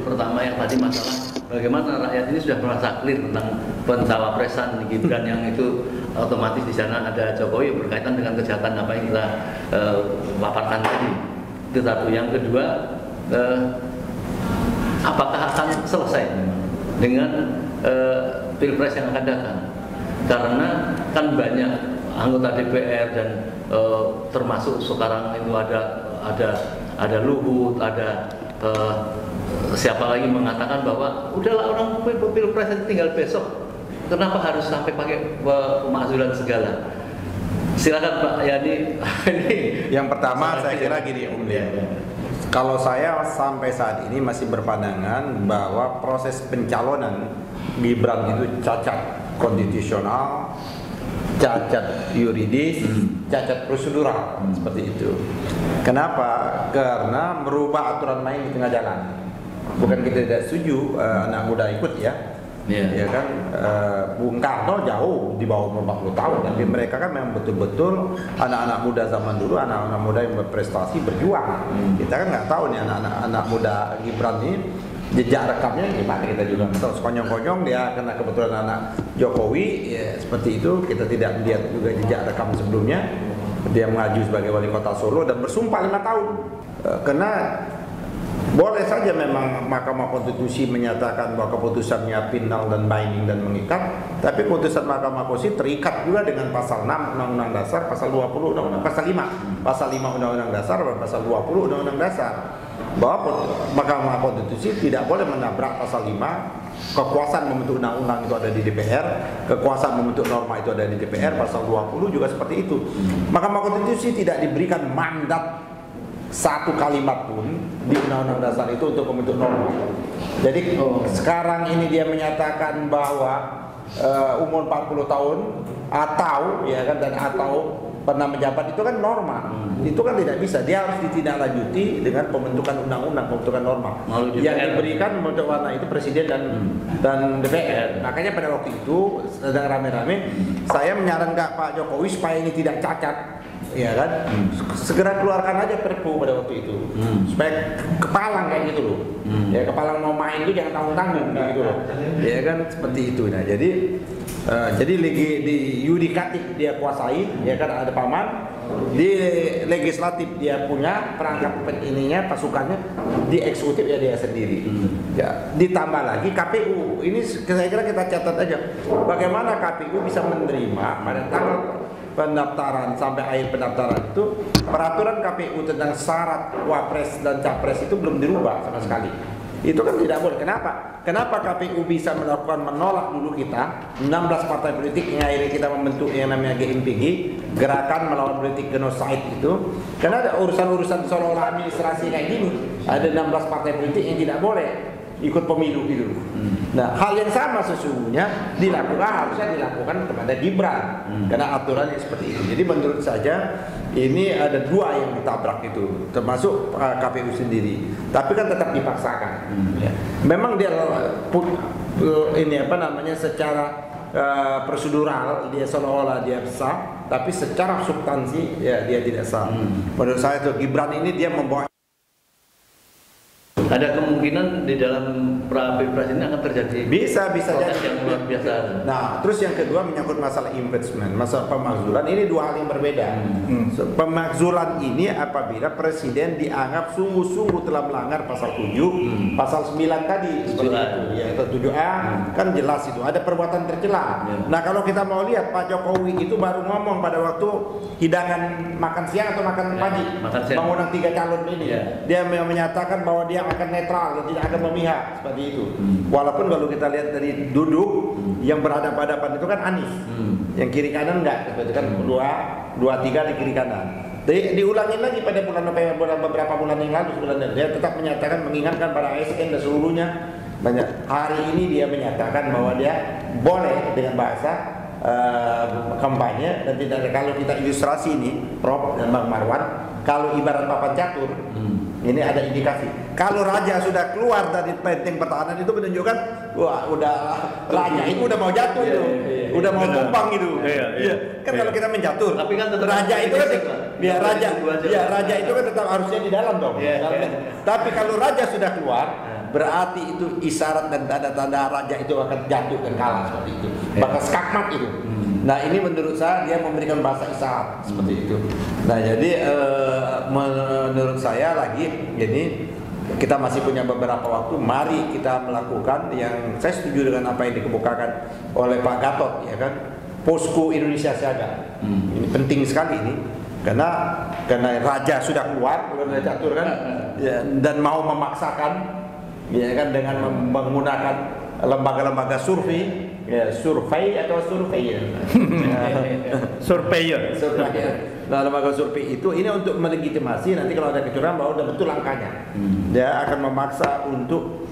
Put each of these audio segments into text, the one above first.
pertama yang tadi masalah bagaimana rakyat ini sudah merasa clear tentang pencawapresan Gibran yang itu otomatis di sana ada Jokowi berkaitan dengan kejahatan apa yang kita paparkan tadi. Itu satu. Yang kedua, apakah akan selesai dengan pilpres yang akan datang? Karena kan banyak anggota DPR dan termasuk sekarang itu ada Luhut, ada siapa lagi mengatakan bahwa udahlah orang pilpres itu tinggal besok, kenapa harus sampai pakai pemakzulan segala? Silakan Pak Yani. Yang pertama saya kira gini Om Lia. Kalau saya sampai saat ini masih berpandangan bahwa proses pencalonan Gibran itu cacat konstitusional, cacat yuridis, cacat prosedural, seperti itu. Kenapa? Karena merubah aturan main di tengah jalan. Bukan kita tidak setuju anak muda ikut ya. Ya kan, Bung Karno jauh di bawah umur 40 tahun, tapi mereka kan memang betul-betul anak-anak muda zaman dulu, anak-anak muda yang berprestasi, berjuang. Kita kan nggak tahu nih anak-anak muda Gibran ini jejak rekamnya gimana, kita juga nggak tahu. Sekonyong-konyong dia karena kebetulan anak Jokowi, ya, seperti itu. Kita tidak melihat juga jejak rekam sebelumnya. Dia maju sebagai wali kota Solo dan bersumpah 5 tahun. Karena boleh saja memang Mahkamah Konstitusi menyatakan bahwa keputusannya final dan binding dan mengikat, tapi keputusan Mahkamah Konstitusi terikat juga dengan pasal 6 Undang-Undang Dasar, pasal 20 Undang-Undang, pasal 5 Undang-Undang Dasar dan pasal 20 Undang-Undang Dasar, bahwa Mahkamah Konstitusi tidak boleh menabrak pasal 5. Kekuasaan membentuk undang-undang itu ada di DPR, kekuasaan membentuk norma itu ada di DPR, pasal 20 juga seperti itu. Mahkamah Konstitusi tidak diberikan mandat satu kalimat pun di Undang-Undang Dasar itu untuk membentuk norma. Jadi sekarang ini dia menyatakan bahwa umur 40 tahun atau ya kan, dan atau pernah menjabat itu kan norma. Itu kan tidak bisa. Dia harus ditindaklanjuti dengan pembentukan undang-undang, pembentukan norma. Yang diberikan membentuk warna itu presiden dan DPR. Makanya pada waktu itu sedang rame-rame saya menyarankan Pak Jokowi supaya ini tidak cacat, ya kan, segera keluarkan aja Perpu pada waktu itu, supaya kepalang kayak gitu loh. Ya, kepalang mau main itu jangan tanggung-tanggung gitu loh. Ya kan, seperti itu. Nah, jadi di yudikatif dia kuasai, ya kan, ada paman. Di legislatif dia punya perangkat ininya, pasukannya. Di eksekutif ya dia sendiri. Ya, ditambah lagi KPU. Ini saya kira kita catat aja. Bagaimana KPU bisa menerima pada tanggal pendaftaran sampai akhir pendaftaran itu peraturan KPU tentang syarat wapres dan capres itu belum dirubah sama sekali. Itu kan tidak boleh. Kenapa KPU bisa melakukan menolak dulu kita 16 partai politik yang akhirnya kita membentuk yang namanya GMPG, Gerakan Melawan Politik Genocide itu? Karena ada urusan-urusan seolah-olah administrasi kayak gini. Ada 16 partai politik yang tidak boleh ikut pemilu gitu. Nah, hal yang sama sesungguhnya harusnya dilakukan kepada Gibran, karena aturannya seperti itu. Jadi menurut saya ini ada dua yang ditabrak itu, termasuk KPU sendiri. Tapi kan tetap dipaksakan. Ya. Memang dia ini apa namanya, secara prosedural dia seolah-olah dia sah, tapi secara substansi ya dia tidak sah. Menurut saya itu Gibran ini dia membawa. Ada kemungkinan di dalam pra-pilpres ini akan terjadi bisa jadi yang luar biasa. Nah, terus yang kedua menyangkut masalah impeachment, masalah pemakzulan. Ini dua hal yang berbeda. Pemakzulan ini apabila presiden dianggap sungguh-sungguh telah melanggar pasal 7, pasal 9 tadi seperti itu. Ya, 7A kan jelas itu ada perbuatan tercela. Nah, kalau kita mau lihat Pak Jokowi itu baru ngomong pada waktu hidangan makan siang atau makan pagi, mengundang 3 calon ini. Dia menyatakan bahwa dia akan netral dan tidak akan memihak seperti itu. Walaupun kalau kita lihat dari duduk yang berhadapan-hadapan itu kan Anies, yang kiri kanan enggak, itu kan 2-3 di kiri kanan. Diulangin lagi pada bulan November, beberapa bulan yang lalu sebenarnya dia tetap menyatakan, mengingatkan para ASN dan seluruhnya. Banyak hari ini dia menyatakan bahwa dia boleh dengan bahasa kampanye dan tidak. Kalau kita ilustrasi ini, Prof dan Bang Marwan, kalau ibarat papan catur, ini ada indikasi. Kalau raja sudah keluar dari penting pertahanan itu menunjukkan, wah udah raja itu udah mau jatuh itu, udah mau tumpang gitu. Kan kalau kita mencatur, tapi kan raja itu kan, raja itu kan tetap harusnya di dalam dong. Tapi kalau raja sudah keluar berarti itu isyarat dan tanda-tanda raja itu akan jatuh dan kalah seperti itu. Bakal skakmat itu. Nah ini menurut saya dia memberikan bahasa isyarat seperti itu. Nah jadi menurut saya lagi jadi kita masih punya beberapa waktu. Mari kita melakukan yang saya setuju dengan apa yang dikemukakan oleh Pak Gatot, ya kan, posko Indonesia Siaga. Ini penting sekali ini karena raja sudah keluar, sudah catur kan, ya, dan mau memaksakan, ya kan, dengan menggunakan lembaga-lembaga survei. Ya, survei atau surveyor? Surveyor. Nah, lembaga survei itu ini untuk melegitimasi nanti kalau ada kecurangan bahwa udah betul angkanya. Dia akan memaksa untuk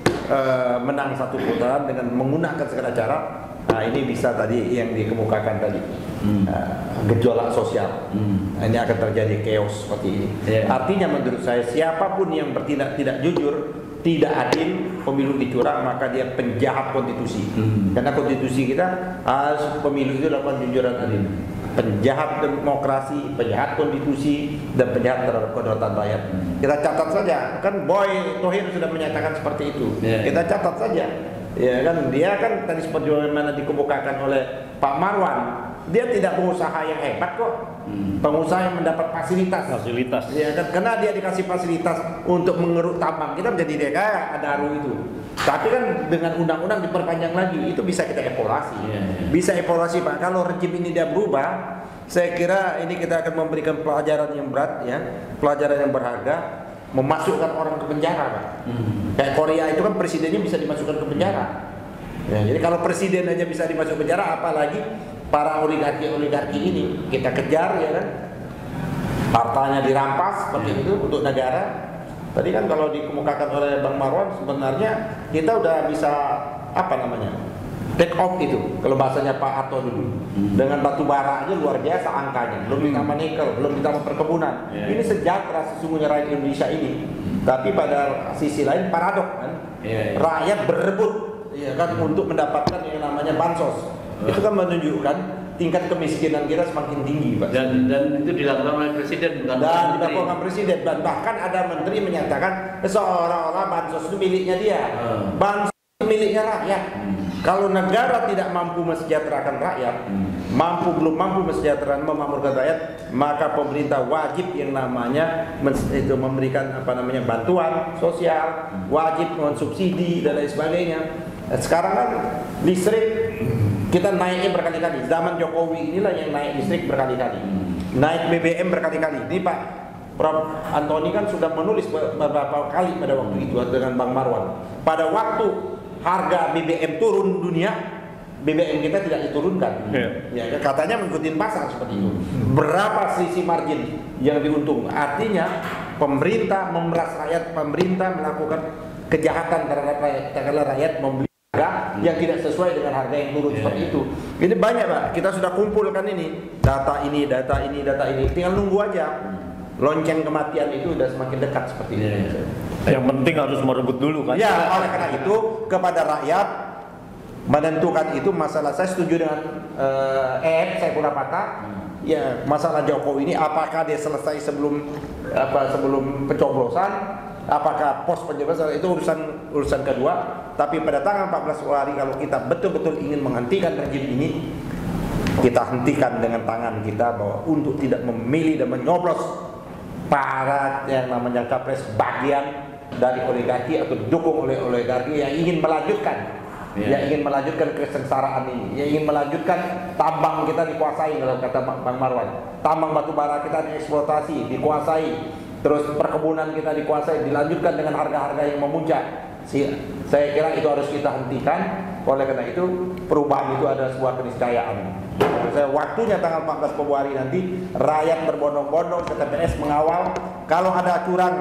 menang satu putaran dengan menggunakan segala cara. Nah, ini bisa tadi yang dikemukakan tadi, gejolak sosial. Nah, ini akan terjadi chaos seperti ini. Artinya menurut saya siapapun yang bertindak tidak jujur, tidak adil, pemilu dicurang, maka dia penjahat konstitusi. Karena konstitusi kita harus pemilu itu dilakukan jujur dan adil. Penjahat demokrasi, penjahat konstitusi, dan penjahat terhadap kedaulatan rakyat. Kita catat saja, kan Boy Thohir sudah menyatakan seperti itu. Kita catat saja, ya kan, dia kan tadi seperti bagaimana dikemukakan oleh Pak Marwan, dia tidak pengusaha yang hebat kok. Pengusaha yang mendapat fasilitas, ya kan, karena dia dikasih fasilitas untuk mengeruk tambang, kita menjadi dia kaya, ada Aru itu. Tapi kan dengan undang-undang diperpanjang lagi, itu bisa kita evaluasi. Bisa evaluasi Pak, kalau rejim ini dia berubah, saya kira ini kita akan memberikan pelajaran yang berat, ya, pelajaran yang berharga, memasukkan orang ke penjara Pak. Kayak Korea itu kan presidennya bisa dimasukkan ke penjara. Ya, jadi kalau presiden aja bisa dimasukkan penjara, apalagi para oligarki ini kita kejar, ya kan, hartanya dirampas seperti itu untuk negara. Tadi kan kalau dikemukakan oleh Bang Marwan, sebenarnya kita udah bisa apa namanya, take off itu kalau bahasanya Pak Harto dulu. Dengan batu bara aja luar biasa angkanya, belum ditambah nikel, belum ditambah perkebunan. Ini sejahtera sesungguhnya rakyat Indonesia ini. Tapi pada sisi lain paradok kan, rakyat berebut, ya kan, untuk mendapatkan yang namanya bansos. Itu kan menunjukkan tingkat kemiskinan kita semakin tinggi, Pak. Dan itu dilakukan oleh presiden, bukan dan dilakukan presiden. Dan bahkan ada menteri menyatakan seolah-olah bansos itu miliknya dia. Bansos itu miliknya rakyat. Kalau negara tidak mampu mensejahterakan rakyat, belum mampu mensejahterakan, memakmurkan rakyat, maka pemerintah wajib yang namanya memberikan apa namanya bantuan sosial, wajib mensubsidi dan lain sebagainya. Sekarang kan listrik kita naiknya berkali-kali. Zaman Jokowi inilah yang naik listrik berkali-kali, naik BBM berkali-kali. Ini Pak Prof. Antoni kan sudah menulis beberapa kali pada waktu itu dengan Bang Marwan. Pada waktu harga BBM turun dunia, BBM kita tidak diturunkan. Ya, katanya mengikuti pasar seperti itu. Berapa selisih margin yang diuntung? Artinya pemerintah memeras rakyat, pemerintah melakukan kejahatan terhadap rakyat, karena rakyat membeli yang tidak sesuai dengan harga yang turun seperti itu. Ini banyak Pak, kita sudah kumpulkan ini, data ini, tinggal nunggu aja. Lonceng kematian itu sudah semakin dekat seperti ini. Yang penting harus merebut dulu kan. Ya, oleh karena itu kepada rakyat menentukan itu masalah. Saya setuju dengan saya pula patah. Ya, masalah Jokowi ini apakah dia selesai sebelum pencoblosan? Apakah pos pencoblosan itu urusan kedua? Tapi pada tanggal 14 Februari kalau kita betul-betul ingin menghentikan rejim ini, kita hentikan dengan tangan kita bahwa untuk tidak memilih dan menyoblos para yang namanya capres bagian dari oligarki atau didukung oleh oligarki yang ingin melanjutkan, yang ingin melanjutkan kesengsaraan ini, yang ingin melanjutkan tambang kita dikuasai, dalam kata Bang Marwan, tambang batu bara kita dieksploitasi, dikuasai, terus perkebunan kita dikuasai, dilanjutkan dengan harga-harga yang memuncak. Saya kira itu harus kita hentikan. Oleh karena itu perubahan itu adalah sebuah keniscayaan. Waktunya tanggal 14 Februari nanti rakyat berbondong-bondong ke TPS mengawal. Kalau ada curang,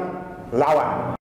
lawan.